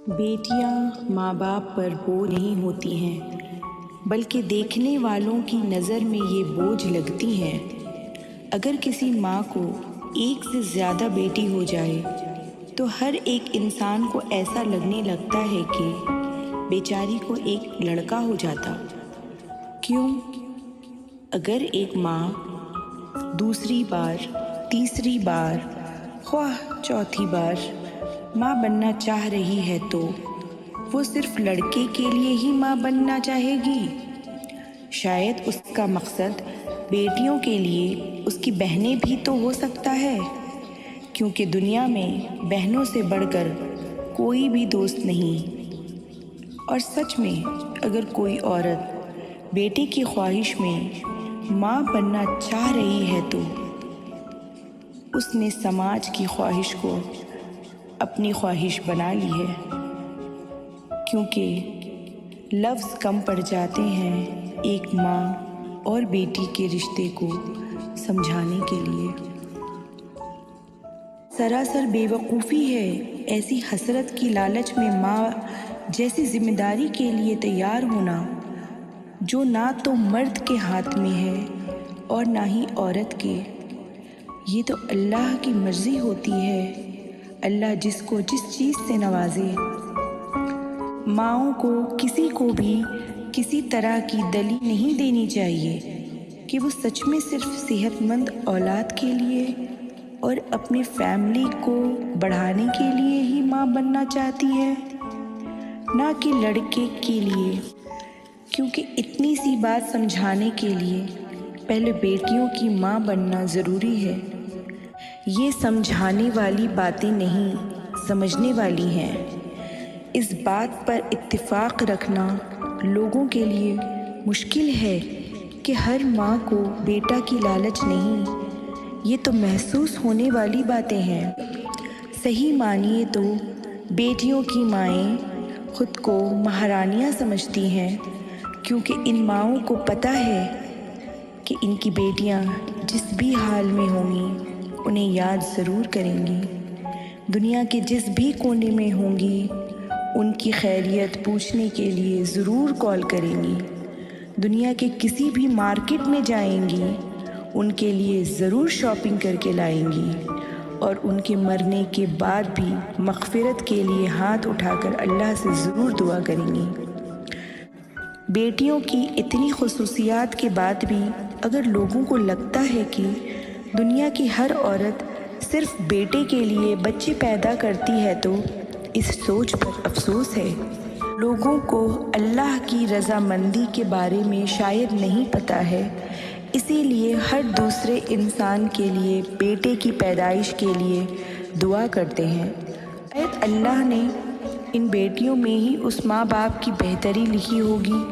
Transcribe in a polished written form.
بیٹیاں ماں باپ پر بوجھ نہیں ہوتی ہیں، بلکہ دیکھنے والوں کی نظر میں یہ بوجھ لگتی ہیں۔ اگر کسی ماں کو ایک سے زیادہ بیٹی ہو جائے تو ہر ایک انسان کو ایسا لگنے لگتا ہے کہ بیچاری کو ایک لڑکا ہو جاتا۔ کیوں؟ اگر ایک ماں دوسری بار، تیسری بار، خواہ چوتھی بار ماں بننا چاہ رہی ہے تو وہ صرف لڑکے کے لیے ہی ماں بننا چاہے گی؟ شاید اس کا مقصد بیٹیوں کے لیے اس کی بہنیں بھی تو ہو سکتا ہے، کیونکہ دنیا میں بہنوں سے بڑھ کر کوئی بھی دوست نہیں۔ اور سچ میں اگر کوئی عورت بیٹے کی خواہش میں ماں بننا چاہ رہی ہے تو اس نے سماج کی خواہش کو اپنی خواہش بنا لی ہے، کیونکہ لفظ کم پڑ جاتے ہیں ایک ماں اور بیٹی کے رشتے کو سمجھانے کے لیے۔ سراسر بے وقوفی ہے ایسی حسرت کی لالچ میں ماں جیسی ذمہ داری کے لیے تیار ہونا، جو نہ تو مرد کے ہاتھ میں ہے اور نہ ہی عورت کے۔ یہ تو اللہ کی مرضی ہوتی ہے، اللہ جس کو جس چیز سے نوازے۔ ماؤں کو کسی کو بھی کسی طرح کی دلیل نہیں دینی چاہیے کہ وہ سچ میں صرف صحت مند اولاد کے لیے اور اپنی فیملی کو بڑھانے کے لیے ہی ماں بننا چاہتی ہے، نہ کہ لڑکے کے لیے۔ کیونکہ اتنی سی بات سمجھانے کے لیے پہلے بیٹیوں کی ماں بننا ضروری ہے۔ یہ سمجھانے والی باتیں نہیں، سمجھنے والی ہیں۔ اس بات پر اتفاق رکھنا لوگوں کے لیے مشکل ہے کہ ہر ماں کو بیٹا کی لالچ نہیں، یہ تو محسوس ہونے والی باتیں ہیں۔ صحیح مانیے تو بیٹیوں کی مائیں خود کو مہارانیاں سمجھتی ہیں، کیونکہ ان ماؤں کو پتہ ہے کہ ان کی بیٹیاں جس بھی حال میں ہوں گی انہیں یاد ضرور کریں گی، دنیا کے جس بھی کونے میں ہوں گی ان کی خیریت پوچھنے کے لیے ضرور کال کریں گی، دنیا کے کسی بھی مارکیٹ میں جائیں گی ان کے لیے ضرور شاپنگ کر کے لائیں گی، اور ان کے مرنے کے بعد بھی مغفرت کے لیے ہاتھ اٹھا کر اللہ سے ضرور دعا کریں گی۔ بیٹیوں کی اتنی خصوصیات کے بعد بھی اگر لوگوں کو لگتا ہے کہ دنیا کی ہر عورت صرف بیٹے کے لیے بچے پیدا کرتی ہے تو اس سوچ پر افسوس ہے۔ لوگوں کو اللہ کی رضامندی کے بارے میں شاید نہیں پتہ ہے، اسی لیے ہر دوسرے انسان کے لیے بیٹے کی پیدائش کے لیے دعا کرتے ہیں۔ شاید اللہ نے ان بیٹیوں میں ہی اس ماں باپ کی بہتری لکھی ہوگی